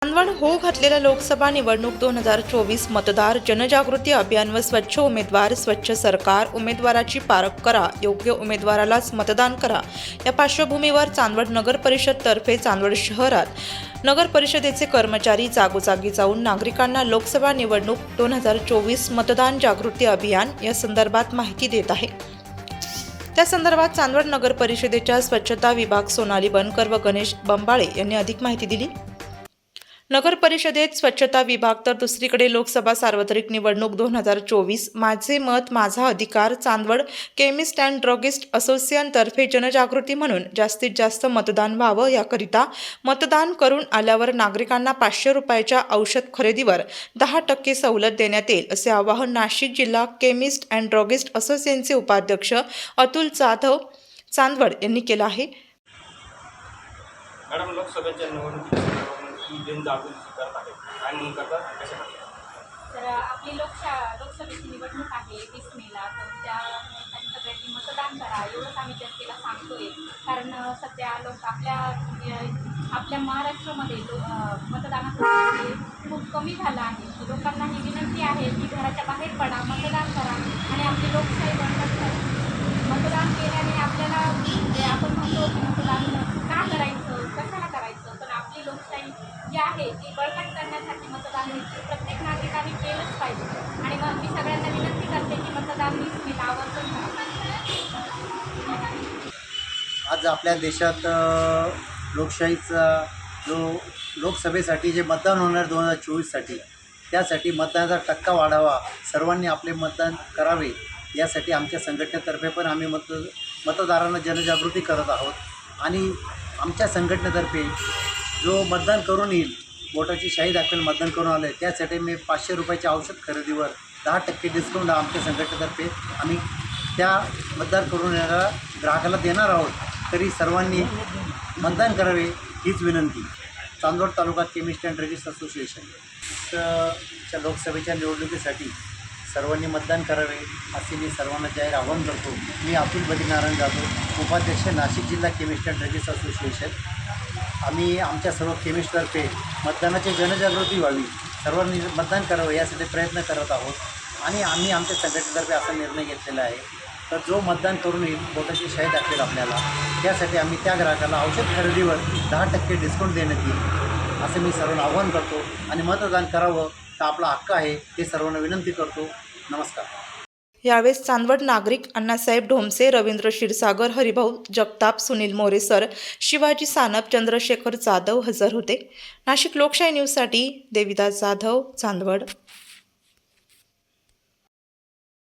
चांदवड हो घातलेल्या लोकसभा निवडणूक 2024 मतदार जनजागृती अभियान व स्वच्छ उमेदवार स्वच्छ सरकार उमेदवाराची पारख करा, योग्य उमेदवारालाच मतदान करा या पार्श्वभूमीवर चांदवड नगर परिषद तर्फे चांदवड शहरात नगर परिषदेचे कर्मचारी जागोजागी जाऊन नागरिकांना लोकसभा निवडणूक 2024 मतदान जागृती अभियान या संदर्भात माहिती देत आहे। त्या संदर्भात चांदवड नगर परिषदेच्या स्वच्छता विभाग सोनाली बनकर व गणेश बंबाळे यांनी अधिक माहिती दिली। नगर परिषदेत स्वच्छता विभाग तर दुसरीकडे लोकसभा सार्वत्रिक निवडणूक 2024 माझे मत माझा अधिकार Chandwad chemist and druggist association तर्फे जनजागृती म्हणून जास्तीत जास्त मतदान व्हावं याकरिता मतदान करून आल्यावर नागरिकांना 500 रुपयाच्या औषध खरेदीवर 10% सवलत देण्यात येईल असे आवाहन नाशिक जिल्हा केमिस्ट अँड ड्रगिस्ट असोसिएशनचे उपाध्यक्ष अतुल जाधव चांदवड यांनी केलं आहे। मॅडम, लोकसभेच्या निवडणुकीची जनजागृती करत आहे, काय म्हणून करतात, कशा करतात? तर आपली लोकसभेची निवडणूक आहे 20 मेला, तर त्या सगळ्यांनी मतदान करा एवढंच आम्ही जनतेला सांगतोय। कारण सध्या आपल्या महाराष्ट्रामध्ये मतदानाचं खूप कमी झालं आहे। लोकांना ही विनंती आहे की घराच्या बाहेर पडा, मतदान करा आणि आपली लोकशाही बळकट करा। मतदान केल्याने आपल्याला आपण म्हणतो की मतदान का करायचं, कशाला करायचं, पण आपली लोकशाही जी आहे ती बळकट करण्यासाठी मतदान प्रत्येक नागरिकांनी केलंच पाहिजे। आणि मग मी सगळ्यांना विनंती करते की मतदान मी आवर्जून करा। आज आपल्या देशात लोकशाहीचा लोकसभेसाठी जे मतदान होणार 2024साठी, त्यासाठी मतदानाचा टक्का वाढावा, सर्वांनी आपले मतदान करावे यासाठी आमच्या संघटनेतर्फे पण आम्ही मतदारांना जनजागृती करत आहोत। आणि आमच्या संघटनेतर्फे जो मतदान करून येईल, वोटाची शाही दाखवेल मतदान करून आलं, त्यासाठी मी 500 रुपयाच्या औषध खरेदीवर 10% डिस्काउंट आमच्या संघटनेतर्फे आम्ही त्या मतदान करून येणाऱ्या ग्राहकाला देणार आहोत। तरी सर्वांनी मतदान करावे हीच विनंती। चांदवड तालुका केमिस्ट अँड ड्रगिस्ट असोसिएशनच्या लोकसभेच्या निवडणुकीसाठी सर्वांनी मतदान करावे असे मी सर्वांना जाहीर आवाहन करतो। मी अतुल बद्रीनारायण जाधव, उपाध्यक्ष नाशिक जिल्हा केमिस्ट अँड ड्रगिस्ट असोसिएशन। आम्ही आमच्या सर्व केमिस्टतर्फे मतदानाची जनजागृती व्हावी, सर्वांनी मतदान करावं यासाठी प्रयत्न करत आहोत। आणि आम्ही आमच्या संघटनेतर्फे असा निर्णय घेतलेला आहे, तर जो मतदान करून येईल, वोटाची शाही दाखवेल आपल्याला, त्यासाठी आम्ही त्या ग्राहकाला औषध खरेदीवर 10% डिस्काउंट देण्यात येईल असं मी सर्वांना आवाहन करतो। आणि मतदान करावं तर आपला हक्क आहे हे सर्वांना विनंती करतो। नमस्कार। यावेळेस चांदवड नागरिक अण्णासाहेब ढोमसे, रवींद्र क्षीरसागर, हरिभाऊ जगताप, सुनील मोरेसर, शिवाजी सानप, चंद्रशेखर जाधव हजर होते। नाशिक लोकशाही न्यूजसाठी देविदास जाधव, चांदवड।